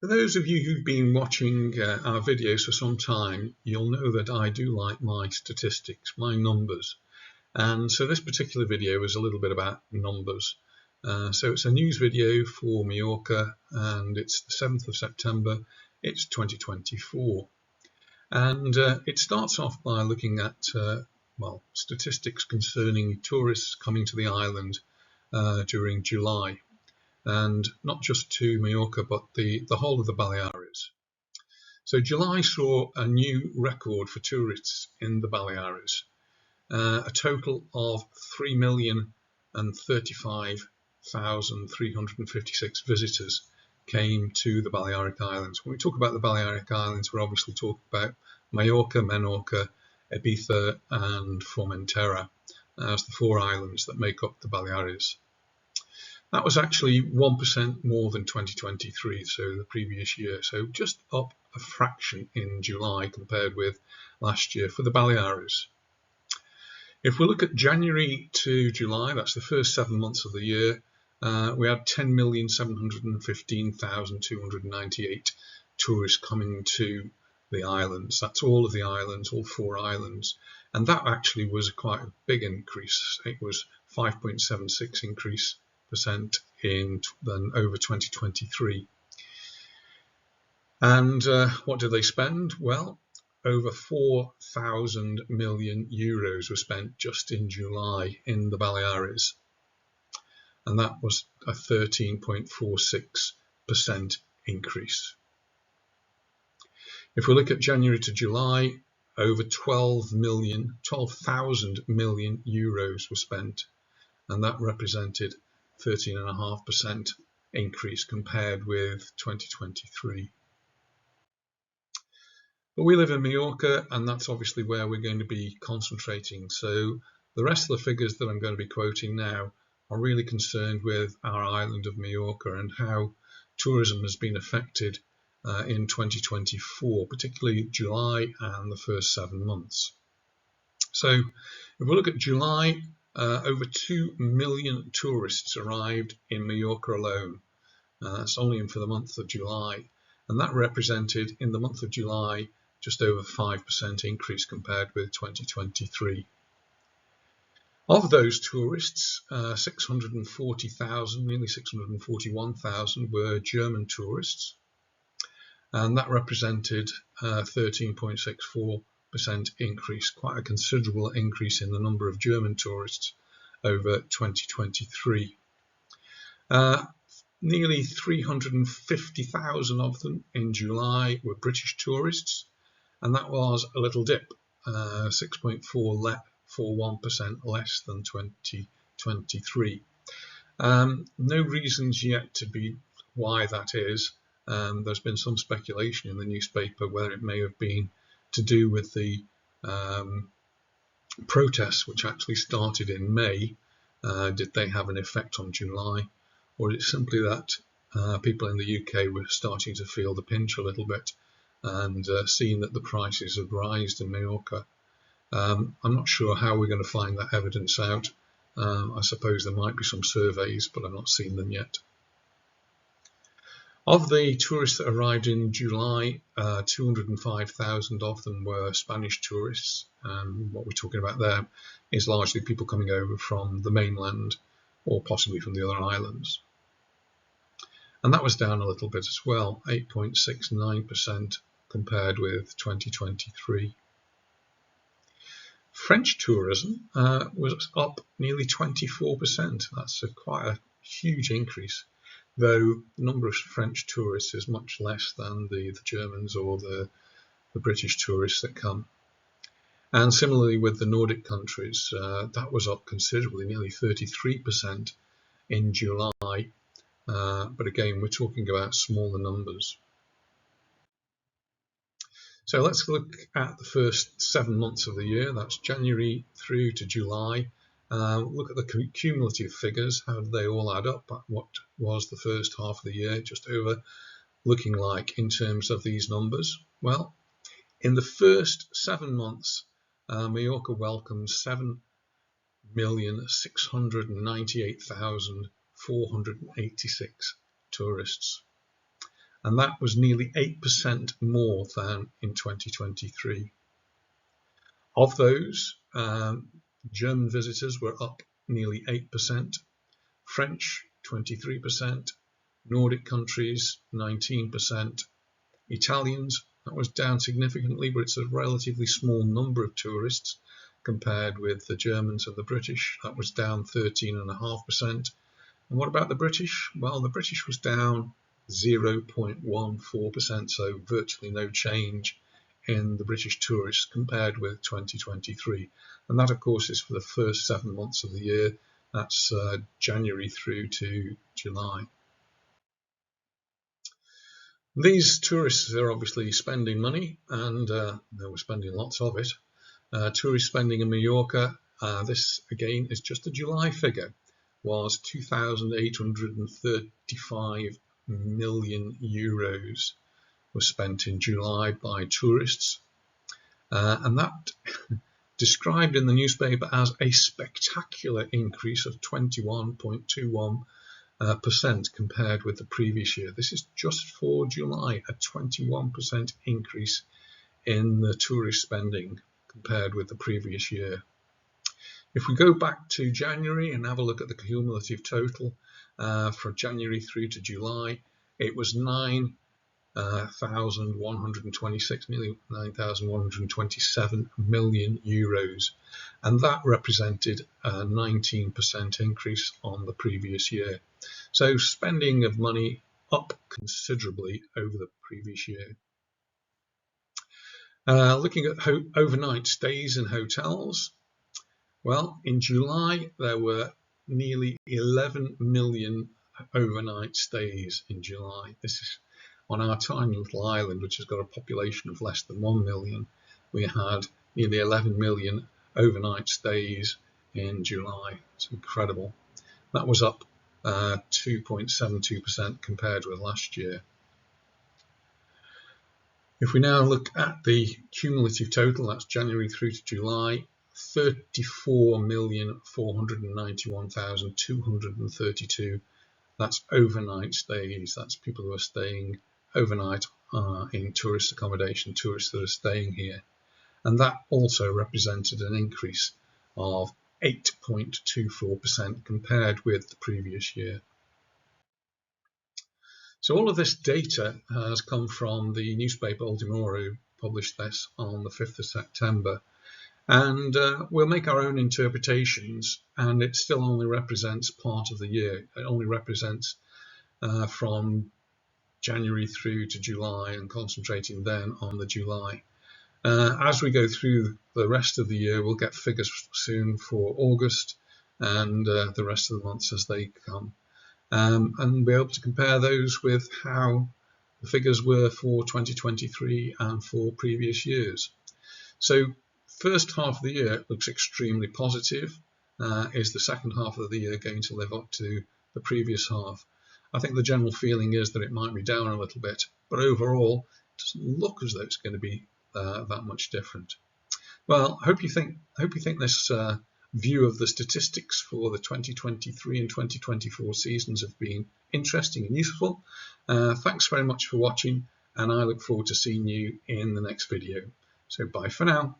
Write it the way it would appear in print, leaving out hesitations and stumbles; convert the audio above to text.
For those of you who've been watching our videos for some time, you'll know that I do like my statistics, my numbers. And so this particular video is a little bit about numbers. So it's a news video for Mallorca, and it's the 7th of September, it's 2024. And it starts off by looking at statistics concerning tourists coming to the island during July. And not just to Majorca, but the whole of the Baleares. So July saw a new record for tourists in the Baleares. A total of 3,035,356 visitors came to the Balearic Islands. When we talk about the Balearic Islands, we're obviously talking about Mallorca, Menorca, Ibiza and Formentera as the four islands that make up the Baleares. That was actually 1% more than 2023, so the previous year, so just up a fraction in July compared with last year for the Baleares. If we look at January to July, that's the first 7 months of the year, we had 10,715,298 tourists coming to the islands. That's all of the islands, all four islands, and that actually was quite a big increase. It was 5.76% increase in over 2023. And what did they spend? Well, over 4,000 million euros were spent just in July in the Baleares, and that was a 13.46% increase. If we look at January to July, over 12,000 million euros were spent, and that represented 13.5% increase compared with 2023. But we live in Mallorca, and that's obviously where we're going to be concentrating. So the rest of the figures that I'm going to be quoting now are really concerned with our island of Mallorca and how tourism has been affected in 2024, particularly July and the first 7 months. So if we look at July, over 2 million tourists arrived in Mallorca alone. That's only for the month of July, and that represented in the month of July just over 5% increase compared with 2023. Of those tourists, 640,000, nearly 641,000 were German tourists, and that represented 13.64% increase, quite a considerable increase in the number of German tourists over 2023. Nearly 350,000 of them in July were British tourists, and that was a little dip, 6.41% less than 2023. No reasons yet to be why that is. There's been some speculation in the newspaper whether it may have been to do with the protests which actually started in May. Did they have an effect on July, or is it simply that people in the UK were starting to feel the pinch a little bit and seeing that the prices have risen in Mallorca? I'm not sure how we're going to find that evidence out. I suppose there might be some surveys, but I've not seen them yet. Of the tourists that arrived in July, 205,000 of them were Spanish tourists. What we're talking about there is largely people coming over from the mainland or possibly from the other islands. And that was down a little bit as well, 8.69% compared with 2023. French tourism was up nearly 24%. That's quite a huge increase, though the number of French tourists is much less than the Germans or the British tourists that come. And similarly with the Nordic countries, that was up considerably, nearly 33% in July. But again, we're talking about smaller numbers. So let's look at the first 7 months of the year. That's January through to July. Look at the cumulative figures. How do they all add up? What was the first half of the year just over looking like in terms of these numbers? Well, in the first 7 months, Mallorca welcomed 7,698,486 tourists. and that was nearly 8% more than in 2023. Of those, German visitors were up nearly 8%, French 23%, Nordic countries 19%, Italians, that was down significantly, but it's a relatively small number of tourists compared with the Germans and the British. That was down 13.5%. And what about the British? Well, the British was down 0.14%, so virtually no change in the British tourists compared with 2023. And that, of course, is for the first 7 months of the year. That's January through to July. These tourists are obviously spending money, and they were spending lots of it. Tourist spending in Mallorca, this again is just a July figure, was 2,835 million euros was spent in July by tourists, and that described in the newspaper as a spectacular increase of 21.21% compared with the previous year. This is just for July, a 21% increase in the tourist spending compared with the previous year. If we go back to January and have a look at the cumulative total for January through to July, it was 9,127 million euros, and that represented a 19% increase on the previous year. So spending of money up considerably over the previous year. Looking at overnight stays in hotels, well, in July there were nearly 11 million overnight stays in July. This is on our tiny little island, which has got a population of less than 1 million. We had nearly 11 million overnight stays in July. It's incredible. That was up 2.72% compared with last year. If we now look at the cumulative total, that's January through to July, 34,491,232. That's overnight stays. That's people who are staying overnight in tourist accommodation, tourists that are staying here. And that also represented an increase of 8.24% compared with the previous year. So all of this data has come from the newspaper Ultima Hora, who published this on the 5th of September. And we'll make our own interpretations, and it still only represents part of the year. It only represents from January through to July, and concentrating then on the July. As we go through the rest of the year, we'll get figures soon for August and the rest of the months as they come. And be able to compare those with how the figures were for 2023 and for previous years. So first half of the year looks extremely positive. Is the second half of the year going to live up to the previous half? I think the general feeling is that it might be down a little bit, but overall it doesn't look as though it's going to be that much different. Well, I hope you think this view of the statistics for the 2023 and 2024 seasons have been interesting and useful. Thanks very much for watching, and I look forward to seeing you in the next video. So bye for now.